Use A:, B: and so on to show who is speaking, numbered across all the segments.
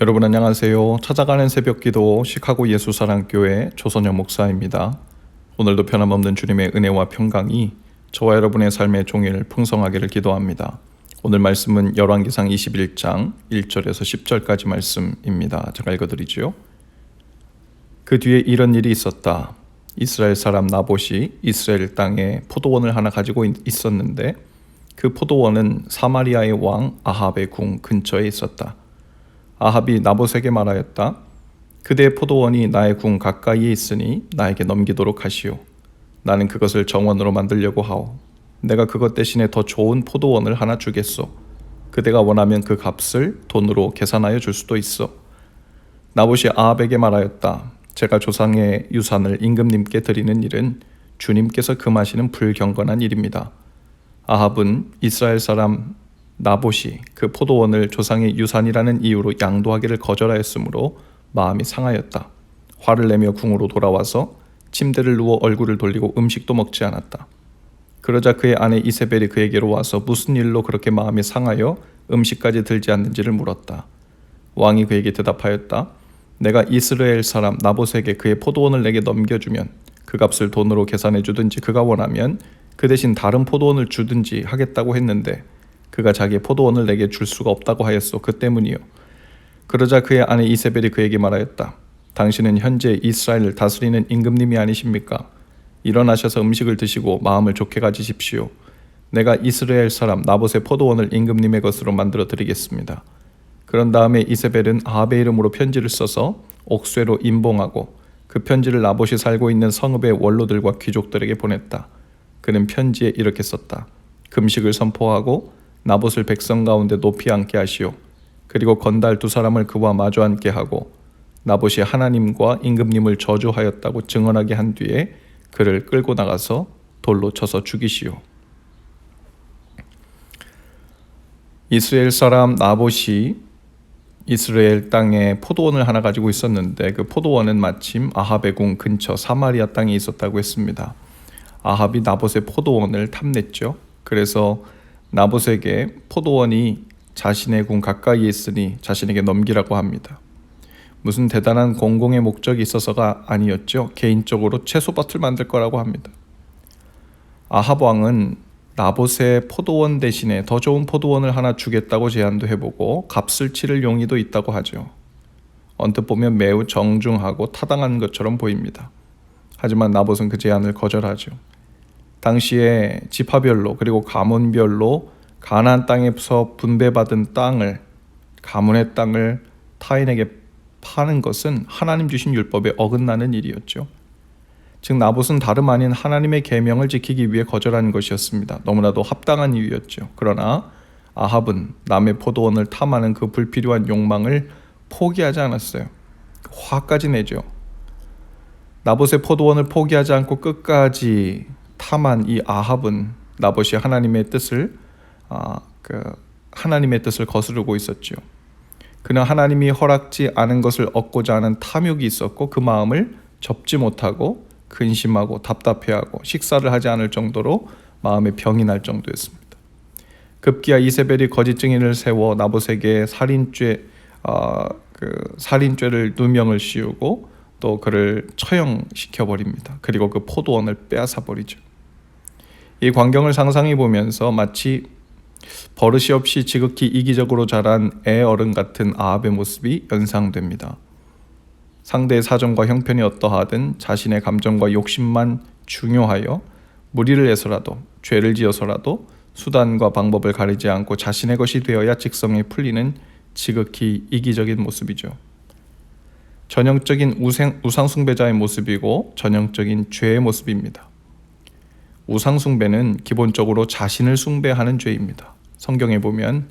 A: 여러분 안녕하세요. 찾아가는 새벽기도 시카고 예수사랑교회 조선영 목사입니다. 오늘도 변함없는 주님의 은혜와 평강이 저와 여러분의 삶의 종일 풍성하기를 기도합니다. 오늘 말씀은 열왕기상 21장 1절에서 10절까지 말씀입니다. 제가 읽어드리죠. 그 뒤에 이런 일이 있었다. 이스라엘 사람 나봇이 이스라엘 땅에 포도원을 하나 가지고 있었는데 그 포도원은 사마리아의 왕 아합의 궁 근처에 있었다. 아합이 나봇에게 말하였다. 그대의 포도원이 나의 궁 가까이에 있으니 나에게 넘기도록 하시오. 나는 그것을 정원으로 만들려고 하오. 내가 그것 대신에 더 좋은 포도원을 하나 주겠소. 그대가 원하면 그 값을 돈으로 계산하여 줄 수도 있어. 나봇이 아합에게 말하였다. 제가 조상의 유산을 임금님께 드리는 일은 주님께서 금하시는 불경건한 일입니다. 아합은 이스라엘 사람 나봇이 그 포도원을 조상의 유산이라는 이유로 양도하기를 거절하였으므로 마음이 상하였다. 화를 내며 궁으로 돌아와서 침대를 누워 얼굴을 돌리고 음식도 먹지 않았다. 그러자 그의 아내 이세벨이 그에게로 와서 무슨 일로 그렇게 마음이 상하여 음식까지 들지 않는지를 물었다. 왕이 그에게 대답하였다. 내가 이스라엘 사람 나봇에게 그의 포도원을 내게 넘겨주면 그 값을 돈으로 계산해 주든지 그가 원하면 그 대신 다른 포도원을 주든지 하겠다고 했는데 그가 자기의 포도원을 내게 줄 수가 없다고 하였소. 그 때문이요. 그러자 그의 아내 이세벨이 그에게 말하였다. 당신은 현재 이스라엘을 다스리는 임금님이 아니십니까? 일어나셔서 음식을 드시고 마음을 좋게 가지십시오. 내가 이스라엘 사람 나봇의 포도원을 임금님의 것으로 만들어 드리겠습니다. 그런 다음에 이세벨은 아합의 이름으로 편지를 써서 옥쇄로 임봉하고 그 편지를 나봇이 살고 있는 성읍의 원로들과 귀족들에게 보냈다. 그는 편지에 이렇게 썼다. 금식을 선포하고 나봇을 백성 가운데 높이 앉게 하시오. 그리고 건달 두 사람을 그와 마주 앉게 하고 나봇이 하나님과 임금님을 저주하였다고 증언하게 한 뒤에 그를 끌고 나가서 돌로 쳐서 죽이시오. 이스라엘 사람 나봇이 이스라엘 땅에 포도원을 하나 가지고 있었는데 그 포도원은 마침 아합의 궁 근처 사마리아 땅에 있었다고 했습니다. 아합이 나봇의 포도원을 탐냈죠. 그래서 나봇에게 포도원이 자신의 궁 가까이에 있으니 자신에게 넘기라고 합니다. 무슨 대단한 공공의 목적이 있어서가 아니었죠. 개인적으로 채소밭을 만들 거라고 합니다. 아합 왕은 나봇의 포도원 대신에 더 좋은 포도원을 하나 주겠다고 제안도 해보고 값을 치를 용의도 있다고 하죠. 언뜻 보면 매우 정중하고 타당한 것처럼 보입니다. 하지만 나봇은 그 제안을 거절하죠. 당시에 지파별로 그리고 가문별로 가나안 땅에서 분배받은 땅을 가문의 땅을 타인에게 파는 것은 하나님 주신 율법에 어긋나는 일이었죠. 즉 나봇은 다름 아닌 하나님의 계명을 지키기 위해 거절한 것이었습니다. 너무나도 합당한 이유였죠. 그러나 아합은 남의 포도원을 탐하는 그 불필요한 욕망을 포기하지 않았어요. 화까지 내죠. 나봇의 포도원을 포기하지 않고 끝까지 탐한 이 아합은 나봇이 하나님의 뜻을 거스르고 있었죠. 그는 하나님이 허락지 않은 것을 얻고자 하는 탐욕이 있었고 그 마음을 접지 못하고 근심하고 답답해하고 식사를 하지 않을 정도로 마음에 병이 날 정도였습니다. 급기야 이세벨이 거짓 증인을 세워 나봇에게 살인죄를 누명을 씌우고 또 그를 처형시켜 버립니다. 그리고 그 포도원을 빼앗아 버리죠. 이 광경을 상상해 보면서 마치 버릇이 없이 지극히 이기적으로 자란 애 어른 같은 아합의 모습이 연상됩니다. 상대의 사정과 형편이 어떠하든 자신의 감정과 욕심만 중요하여 무리를 해서라도 죄를 지어서라도 수단과 방법을 가리지 않고 자신의 것이 되어야 직성에 풀리는 지극히 이기적인 모습이죠. 전형적인 우상 숭배자의 모습이고 전형적인 죄의 모습입니다. 우상 숭배는 기본적으로 자신을 숭배하는 죄입니다. 성경에 보면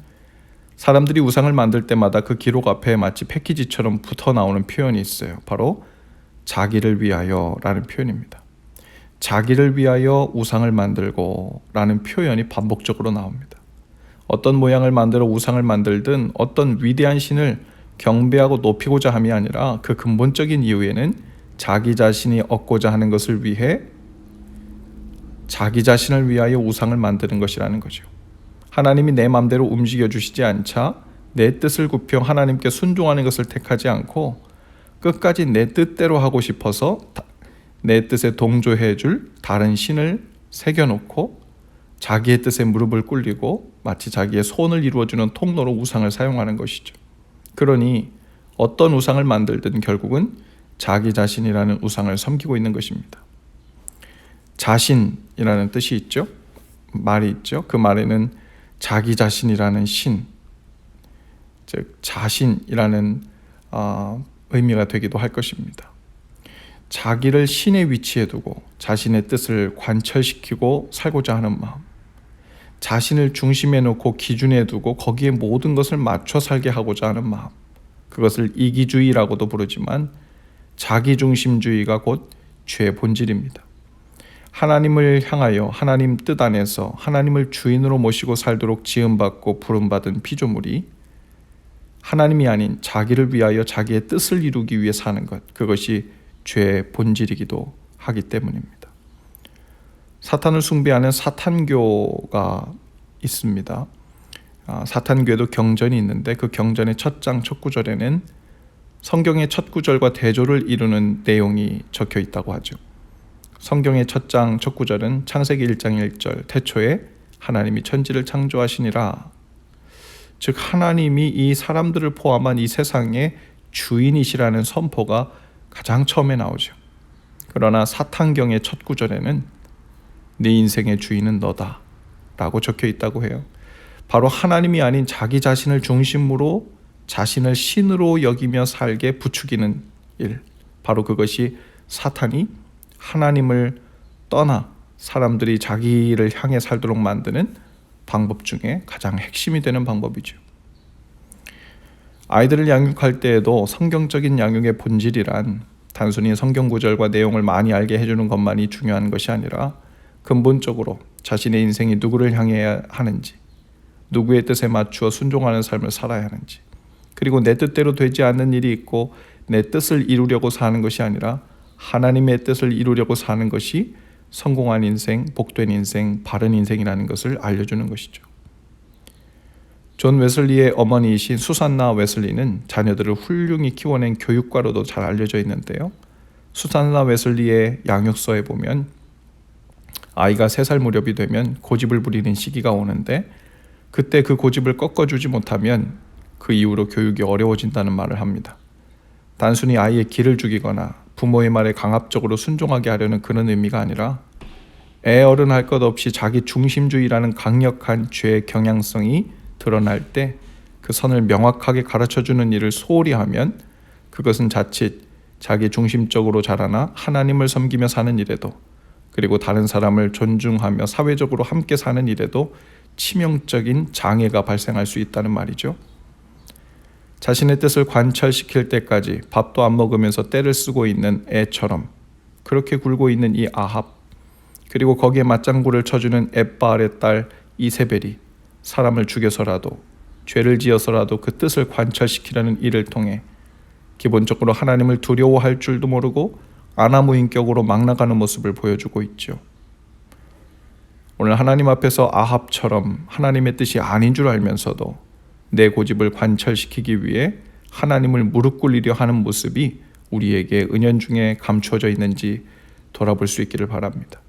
A: 사람들이 우상을 만들 때마다 그 기록 앞에 마치 패키지처럼 붙어 나오는 표현이 있어요. 바로 자기를 위하여 라는 표현입니다. 자기를 위하여 우상을 만들고 라는 표현이 반복적으로 나옵니다. 어떤 모양을 만들어 우상을 만들든 어떤 위대한 신을 경배하고 높이고자 함이 아니라 그 근본적인 이유에는 자기 자신이 얻고자 하는 것을 위해 자기 자신을 위하여 우상을 만드는 것이라는 거죠. 하나님이 내 마음대로 움직여 주시지 않자 내 뜻을 굽혀 하나님께 순종하는 것을 택하지 않고 끝까지 내 뜻대로 하고 싶어서 내 뜻에 동조해 줄 다른 신을 새겨놓고 자기의 뜻에 무릎을 꿇리고 마치 자기의 소원을 이루어주는 통로로 우상을 사용하는 것이죠. 그러니 어떤 우상을 만들든 결국은 자기 자신이라는 우상을 섬기고 있는 것입니다. 자신이라는 뜻이 있죠. 말이 있죠. 그 말에는 자기 자신이라는 신, 즉 자신이라는 의미가 되기도 할 것입니다. 자기를 신의 위치에 두고 자신의 뜻을 관철시키고 살고자 하는 마음, 자신을 중심에 놓고 기준에 두고 거기에 모든 것을 맞춰 살게 하고자 하는 마음, 그것을 이기주의라고도 부르지만 자기중심주의가 곧 죄의 본질입니다. 하나님을 향하여 하나님 뜻 안에서 하나님을 주인으로 모시고 살도록 지음받고 부름받은 피조물이 하나님이 아닌 자기를 위하여 자기의 뜻을 이루기 위해 사는 것, 그것이 죄의 본질이기도 하기 때문입니다. 사탄을 숭배하는 사탄교가 있습니다. 사탄교에도 경전이 있는데 그 경전의 첫 장 첫 구절에는 성경의 첫 구절과 대조를 이루는 내용이 적혀 있다고 하죠. 성경의 첫 장 첫 구절은 창세기 1장 1절 태초에 하나님이 천지를 창조하시니라. 즉 하나님이 이 사람들을 포함한 이 세상의 주인이시라는 선포가 가장 처음에 나오죠. 그러나 사탄경의 첫 구절에는 네 인생의 주인은 너다 라고 적혀 있다고 해요. 바로 하나님이 아닌 자기 자신을 중심으로 자신을 신으로 여기며 살게 부추기는 일, 바로 그것이 사탄이 하나님을 떠나 사람들이 자기를 향해 살도록 만드는 방법 중에 가장 핵심이 되는 방법이죠. 아이들을 양육할 때에도 성경적인 양육의 본질이란 단순히 성경 구절과 내용을 많이 알게 해주는 것만이 중요한 것이 아니라 근본적으로 자신의 인생이 누구를 향해야 하는지, 누구의 뜻에 맞추어 순종하는 삶을 살아야 하는지, 그리고 내 뜻대로 되지 않는 일이 있고 내 뜻을 이루려고 사는 것이 아니라 하나님의 뜻을 이루려고 사는 것이 성공한 인생, 복된 인생, 바른 인생이라는 것을 알려주는 것이죠. 존 웨슬리의 어머니이신 수산나 웨슬리는 자녀들을 훌륭히 키워낸 교육가로도 잘 알려져 있는데요. 수산나 웨슬리의 양육서에 보면 아이가 3살 무렵이 되면 고집을 부리는 시기가 오는데 그때 그 고집을 꺾어주지 못하면 그 이후로 교육이 어려워진다는 말을 합니다. 단순히 아이의 기를 죽이거나 부모의 말에 강압적으로 순종하게 하려는 그런 의미가 아니라 애어른할 것 없이 자기 중심주의라는 강력한 죄의 경향성이 드러날 때 그 선을 명확하게 가르쳐주는 일을 소홀히 하면 그것은 자칫 자기 중심적으로 자라나 하나님을 섬기며 사는 일에도, 그리고 다른 사람을 존중하며 사회적으로 함께 사는 일에도 치명적인 장애가 발생할 수 있다는 말이죠. 자신의 뜻을 관철시킬 때까지 밥도 안 먹으면서 떼를 쓰고 있는 애처럼 그렇게 굴고 있는 이 아합, 그리고 거기에 맞장구를 쳐주는 엣바알의 딸 이세벨이 사람을 죽여서라도 죄를 지어서라도 그 뜻을 관철시키려는 일을 통해 기본적으로 하나님을 두려워할 줄도 모르고 아나무인격으로 막 나가는 모습을 보여주고 있죠. 오늘 하나님 앞에서 아합처럼 하나님의 뜻이 아닌 줄 알면서도 내 고집을 관철시키기 위해 하나님을 무릎 꿇리려 하는 모습이 우리에게 은연중에 감추어져 있는지 돌아볼 수 있기를 바랍니다.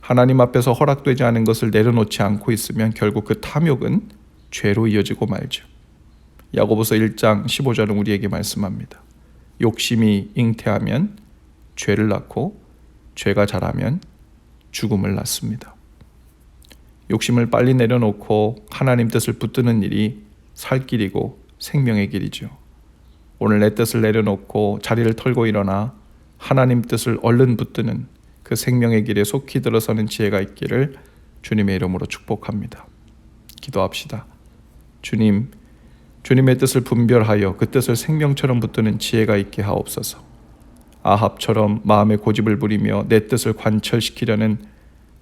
A: 하나님 앞에서 허락되지 않은 것을 내려놓지 않고 있으면 결국 그 탐욕은 죄로 이어지고 말죠. 야고보서 1장 15절은 우리에게 말씀합니다. 욕심이 잉태하면 죄를 낳고 죄가 자라면 죽음을 낳습니다. 욕심을 빨리 내려놓고 하나님 뜻을 붙드는 일이 살 길이고 생명의 길이죠. 오늘 내 뜻을 내려놓고 자리를 털고 일어나 하나님 뜻을 얼른 붙드는 그 생명의 길에 속히 들어서는 지혜가 있기를 주님의 이름으로 축복합니다. 기도합시다. 주님, 주님의 뜻을 분별하여 그 뜻을 생명처럼 붙드는 지혜가 있게 하옵소서. 아합처럼 마음의 고집을 부리며 내 뜻을 관철시키려는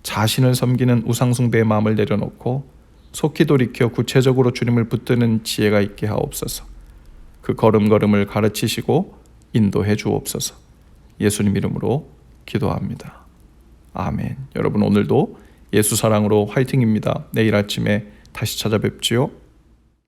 A: 자신을 섬기는 우상숭배의 마음을 내려놓고 속히 돌이켜 구체적으로 주님을 붙드는 지혜가 있게 하옵소서. 그 걸음걸음을 가르치시고 인도해 주옵소서. 예수님 이름으로 기도합니다. 아멘. 여러분 오늘도 예수 사랑으로 화이팅입니다. 내일 아침에 다시 찾아뵙지요.